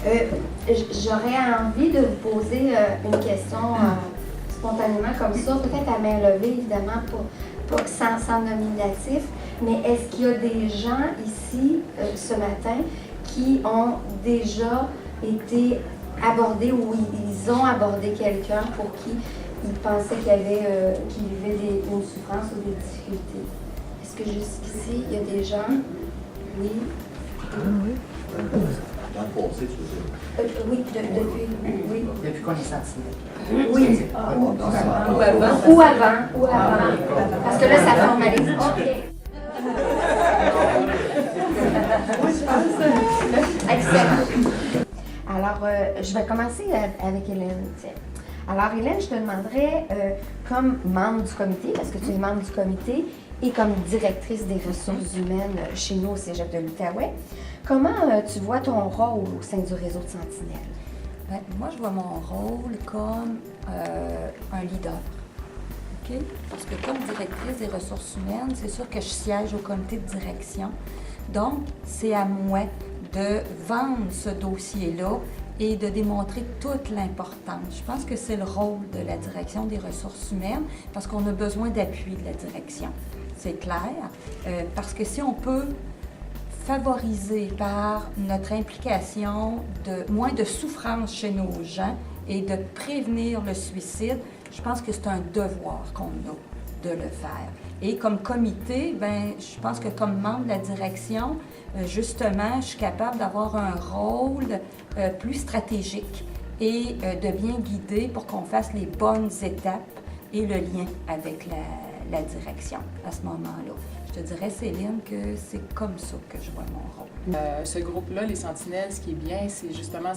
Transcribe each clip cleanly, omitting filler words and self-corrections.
J'aurais envie de vous poser une question spontanément comme ça, peut-être à main levée, évidemment, sans nominatif, mais est-ce qu'il y a des gens ici, ce matin, qui ont déjà été abordés ou ils ont abordé quelqu'un pour qui ils pensaient qu'il vivait une souffrance ou des difficultés? Est-ce que jusqu'ici, il y a des gens? Oui. Oui. Dans le passé, tu veux dire? Oui, oui. Depuis qu'on est sentinelle. Oui. Ou avant. Parce que là, ça formalise. OK. Excellent. Alors, je vais commencer avec Hélène. Tiens. Alors, Hélène, je te demanderais, comme membre du comité, parce que tu es membre du comité, et comme directrice des ressources humaines chez nous au Cégep de l'Outaouais, comment tu vois ton rôle au sein du réseau de Sentinelles? Bien, moi, je vois mon rôle comme un leader. OK? Parce que comme directrice des ressources humaines, c'est sûr que je siège au comité de direction. Donc, c'est à moi de vendre ce dossier-là et de démontrer toute l'importance. Je pense que c'est le rôle de la direction des ressources humaines parce qu'on a besoin d'appui de la direction. C'est clair. Parce que si on peut favoriser par notre implication de moins de souffrance chez nos gens et de prévenir le suicide, je pense que c'est un devoir qu'on a de le faire. Et comme comité, ben, je pense que comme membre de la direction, justement, je suis capable d'avoir un rôle plus stratégique et de bien guider pour qu'on fasse les bonnes étapes et le lien avec la direction à ce moment-là. Je te dirais, Céline, que c'est comme ça que je vois mon rôle. Ce groupe-là, les Sentinelles, ce qui est bien, c'est justement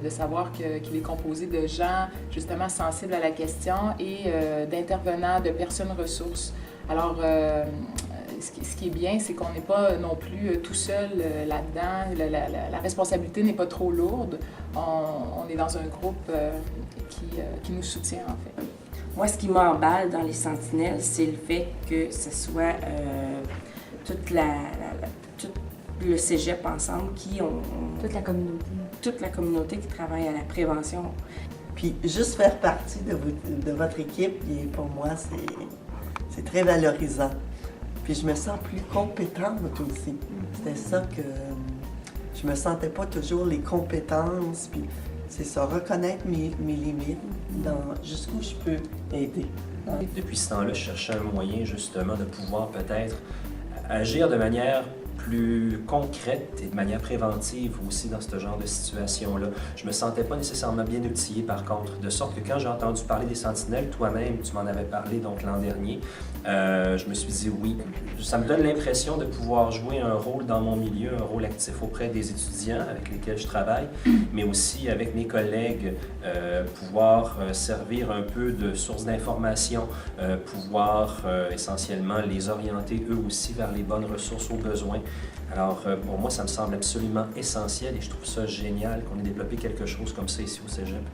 de savoir qu'il est composé de gens justement sensibles à la question et d'intervenants, de personnes ressources. Alors, ce qui est bien, c'est qu'on n'est pas non plus tout seul là-dedans. La responsabilité n'est pas trop lourde. On est dans un groupe qui nous soutient, en fait. Moi, ce qui m'emballe dans les Sentinelles, c'est le fait que ce soit tout le cégep ensemble qui ont... Toute la communauté. Toute la communauté qui travaille à la prévention. Puis juste faire partie de votre équipe, et pour moi, c'est très valorisant. Puis je me sens plus compétente aussi. C'était ça que je me sentais pas toujours les compétences. Puis c'est ça, reconnaître mes limites jusqu'où je peux aider. Depuis ce temps-là, je cherchais un moyen justement de pouvoir peut-être agir de manière plus concrète et de manière préventive aussi dans ce genre de situation-là. Je me sentais pas nécessairement bien outillé par contre, de sorte que quand j'ai entendu parler des Sentinelles, toi-même, tu m'en avais parlé donc l'an dernier, je me suis dit oui, ça me donne l'impression de pouvoir jouer un rôle dans mon milieu, un rôle actif auprès des étudiants avec lesquels je travaille, mais aussi avec mes collègues, pouvoir servir un peu de source d'information, pouvoir essentiellement les orienter eux aussi vers les bonnes ressources aux besoins. Alors, pour moi, ça me semble absolument essentiel et je trouve ça génial qu'on ait développé quelque chose comme ça ici au Cégep.